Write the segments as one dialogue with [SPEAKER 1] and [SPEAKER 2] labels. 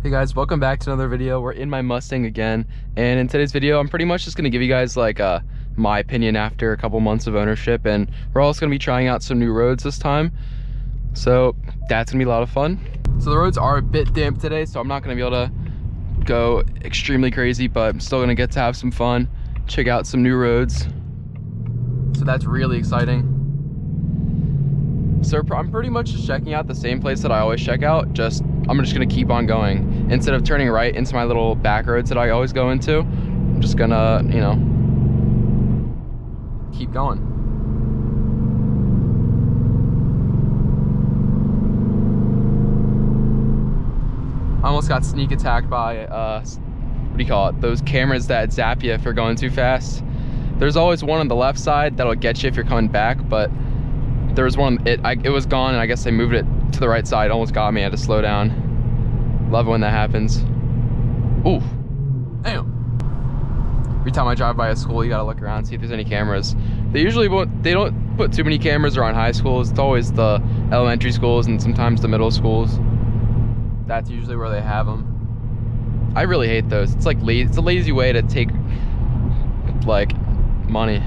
[SPEAKER 1] Hey guys, welcome back to another video. We're in my Mustang again, and in today's video I'm pretty much just going to give you guys like my opinion after a couple months of ownership, and we're also going to be trying out some new roads this time, so that's going to be a lot of fun. So the roads are a bit damp today, so I'm not going to be able to go extremely crazy, but I'm still going to get to have some fun, check out some new roads, so that's really exciting. So I'm pretty much just checking out the same place that I always check out, I'm just gonna keep on going. Instead of turning right into my little back roads that I always go into, I'm just gonna, you know, keep going. I almost got sneak attacked by, what do you call it? Those cameras that zap you if you're going too fast. There's always one on the left side that'll get you if you're coming back, but there was one, it was gone, and I guess they moved it to the right side. Almost got me. I had to slow down. Love it when that happens. Ooh, damn. Every time I drive by a school, you gotta look around, see if there's any cameras. They don't put too many cameras around high schools. It's always the elementary schools and sometimes the middle schools. That's usually where they have them. I really hate those. It's like it's a lazy way to take like money.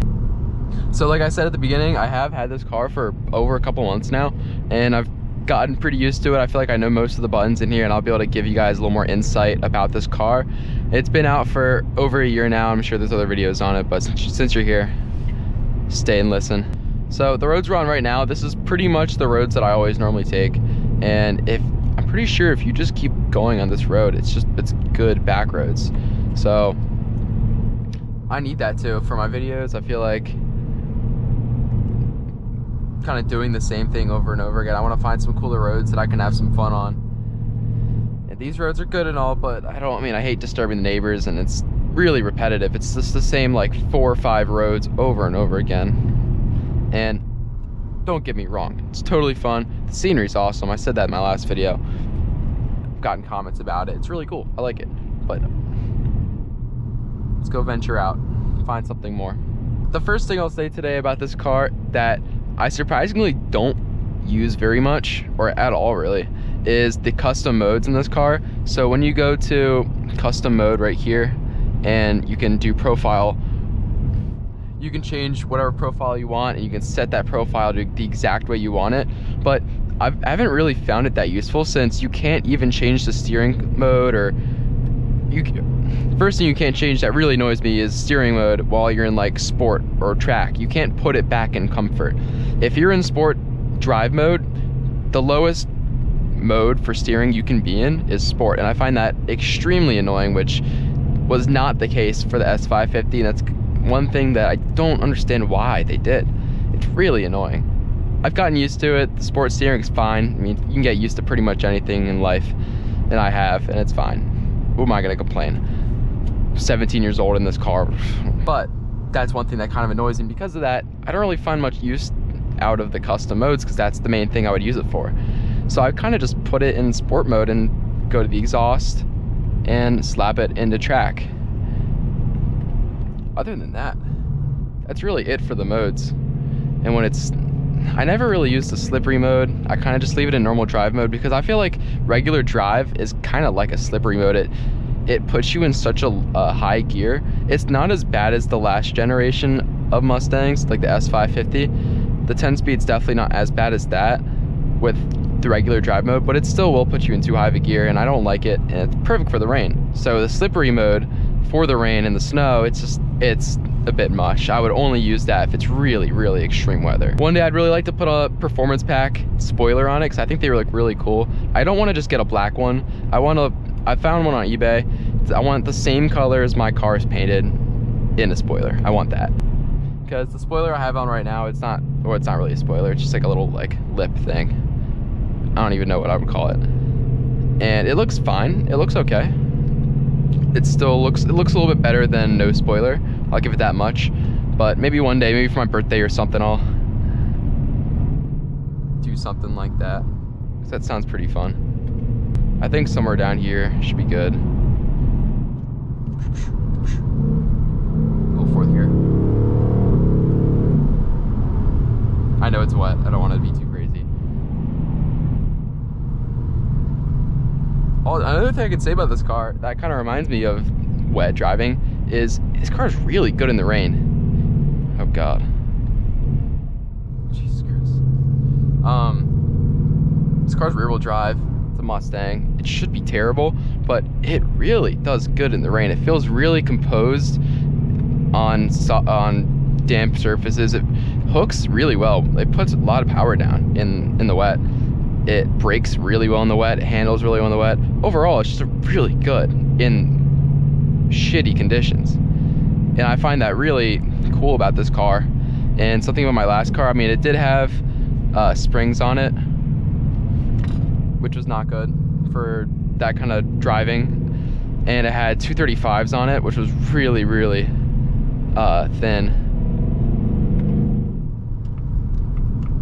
[SPEAKER 1] So like I said at the beginning, I have had this car for over a couple months now, and I've gotten pretty used to it. I feel like I know most of the buttons in here, and I'll be able to give you guys a little more insight about this car. It's been out for over a year now. I'm sure there's other videos on it, but since you're here, stay and listen. So the roads we're on right now, this is pretty much the roads that I always normally take, and I'm pretty sure if you just keep going on this road, it's good back roads. So I need that too for my videos. I feel like kind of doing the same thing over and over again. I want to find some cooler roads that I can have some fun on. And these roads are good and all, but I hate disturbing the neighbors, and it's really repetitive. It's just the same like 4 or 5 roads over and over again. And don't get me wrong, it's totally fun. The scenery's awesome. I said that in my last video. I've gotten comments about it. It's really cool. I like it. But let's go venture out, find something more. The first thing I'll say today about this car that I surprisingly don't use very much, or at all really, is the custom modes in this car. So when you go to custom mode right here, and you can do profile, you can change whatever profile you want, and you can set that profile to the exact way you want it. But I haven't really found it that useful, since you can't even change the steering mode, or first thing you can't change that really annoys me is steering mode while you're in like sport or track. You can't put it back in comfort. If you're in sport drive mode, the lowest mode for steering you can be in is sport, and I find that extremely annoying, which was not the case for the S550, and that's one thing that I don't understand why they did. It's really annoying. I've gotten used to it. The sport steering is fine. I mean, you can get used to pretty much anything in life, and I have, and it's fine. Who am I gonna complain? 17 years old in this car. But that's one thing that kind of annoys me. Because of that, I don't really find much use out of the custom modes, because that's the main thing I would use it for. So I kind of just put it in sport mode and go to the exhaust and slap it into track. Other than that, that's really it for the modes. And when I never really use the slippery mode. I kind of just leave it in normal drive mode, because I feel like regular drive is kind of like a slippery mode. It puts you in such a high gear. It's not as bad as the last generation of Mustangs, like the S550. The 10-speed's definitely not as bad as that with the regular drive mode, but it still will put you in too high of a gear, and I don't like it, and it's perfect for the rain. So the slippery mode for the rain and the snow, it's a bit much. I would only use that if it's really, really extreme weather. One day I'd really like to put a performance pack spoiler on it, because I think they look really cool. I don't want to just get a black one. I found one on eBay. I want the same color as my car is painted in a spoiler. I want that. Because the spoiler I have on right now, it's not really a spoiler. It's just like a little like lip thing. I don't even know what I would call it. And it looks fine. It looks okay. It looks a little bit better than no spoiler. I'll give it that much. But maybe one day, maybe for my birthday or something, I'll do something like that. 'Cause that sounds pretty fun. I think somewhere down here should be good. Go forth here. I know it's wet. I don't want it to be too crazy. Another thing I could say about this car that kind of reminds me of wet driving is this car is really good in the rain. Oh God. Jesus Christ. This car's rear wheel drive. It's a Mustang. It should be terrible, but it really does good in the rain. It feels really composed on damp surfaces. It hooks really well. It puts a lot of power down in the wet. It brakes really well in the wet. It handles really well in the wet. Overall, it's just really good in shitty conditions. And I find that really cool about this car. And something about my last car, I mean, it did have springs on it, which was not good for that kind of driving. And it had 235s on it, which was really, really thin.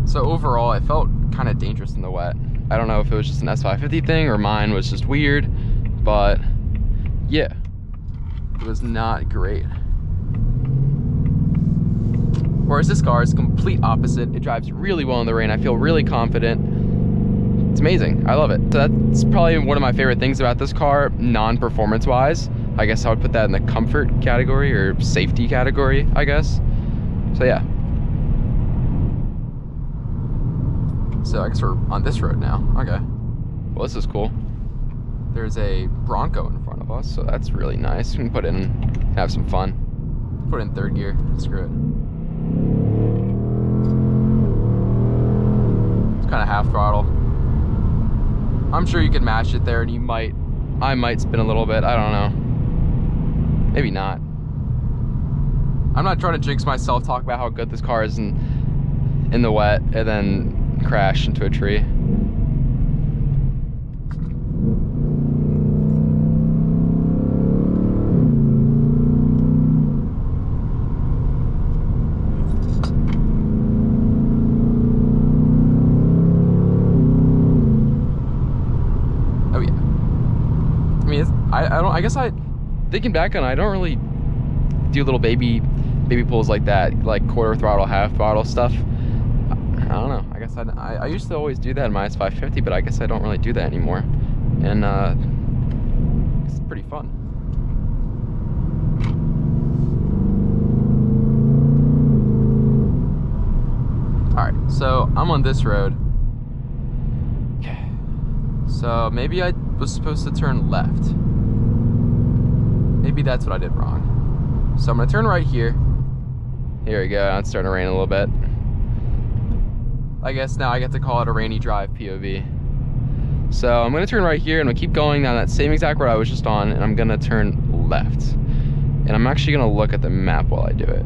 [SPEAKER 1] So overall, I felt kind of dangerous in the wet. I don't know if it was just an S550 thing or mine was just weird, but yeah, it was not great. Whereas this car is complete opposite. It drives really well in the rain. I feel really confident. It's amazing. I love it. So that's probably one of my favorite things about this car, non-performance wise. I guess I would put that in the comfort category or safety category, I guess. So yeah. So I guess we're on this road now. Okay. Well, this is cool. There's a Bronco in front of us, so that's really nice. We can put in, have some fun. Put it in third gear. Screw it. It's kind of half throttle. I'm sure you can match it there, and I might spin a little bit. I don't know. Maybe not. I'm not trying to jinx myself, talk about how good this car is in the wet, and then crash into a tree. Oh yeah. I mean, I guess thinking back on it, I don't really do little baby pulls like that, like quarter throttle, half throttle stuff. I don't know. I guess I used to always do that in my S550, but I guess I don't really do that anymore. And it's pretty fun. Alright, so I'm on this road. Okay. So maybe I was supposed to turn left. Maybe that's what I did wrong. So I'm gonna turn right here. Here we go. It's starting to rain a little bit. I guess now I get to call it a rainy drive POV. So I'm gonna turn right here and I'll keep going down that same exact road I was just on, and I'm gonna turn left. And I'm actually gonna look at the map while I do it.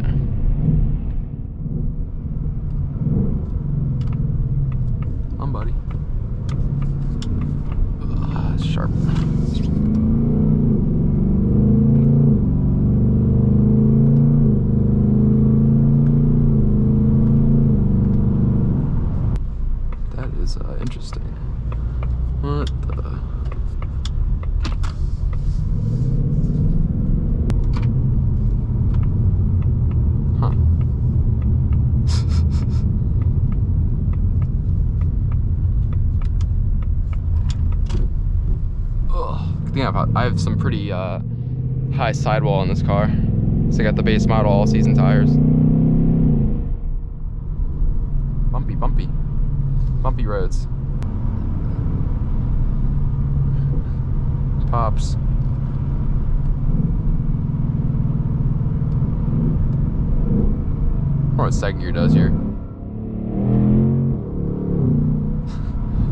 [SPEAKER 1] Come on, buddy. Ugh, it's sharp. Interesting. What the? Huh. Ugh. Good thing I have some pretty high sidewall in this car. So I got the base model all season tires. Bumpy roads. Pops. Or what second gear does here.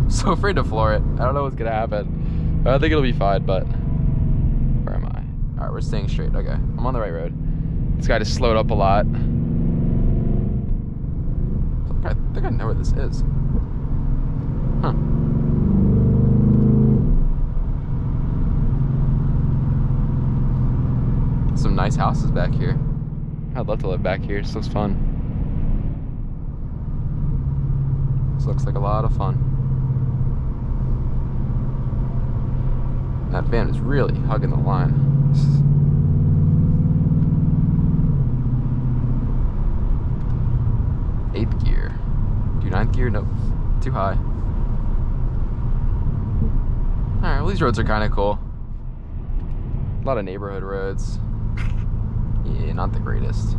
[SPEAKER 1] So afraid to floor it. I don't know what's gonna happen. I think it'll be fine, but where am I? Alright, we're staying straight. Okay, I'm on the right road. This guy just slowed up a lot. I think I know where this is. Huh. Some nice houses back here. I'd love to live back here. This looks fun. This looks like a lot of fun. That van is really hugging the line. Eighth gear. Do ninth gear? Nope. Too high. Alright, well these roads are kind of cool. A lot of neighborhood roads. Yeah, not the greatest.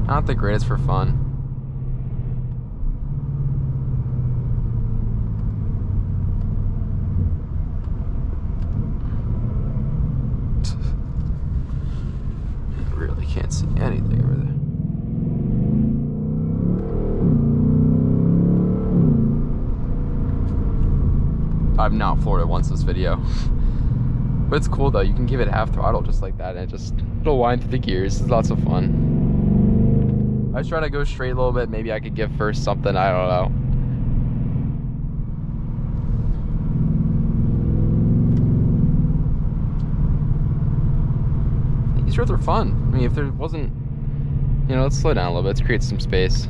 [SPEAKER 1] Not the greatest for fun. Really can't see anything over there. I've not floored it once this video. But it's cool though, you can give it half throttle just like that and it'll wind through the gears. It's lots of fun. I was trying to go straight a little bit, maybe I could give first something, I don't know. These roads are fun. I mean, if there wasn't, you know, let's slow down a little bit, let's create some space.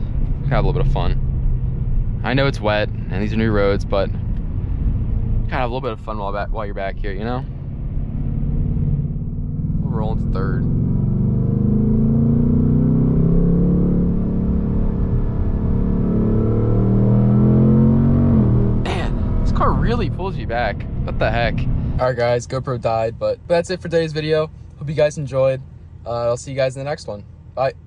[SPEAKER 1] Have a little bit of fun. I know it's wet and these are new roads, but kind of have a little bit of fun while you're back here, you know? We're rolling to third. Man, this car really pulls you back. What the heck? All right, guys, GoPro died, but that's it for today's video. Hope you guys enjoyed. I'll see you guys in the next one. Bye.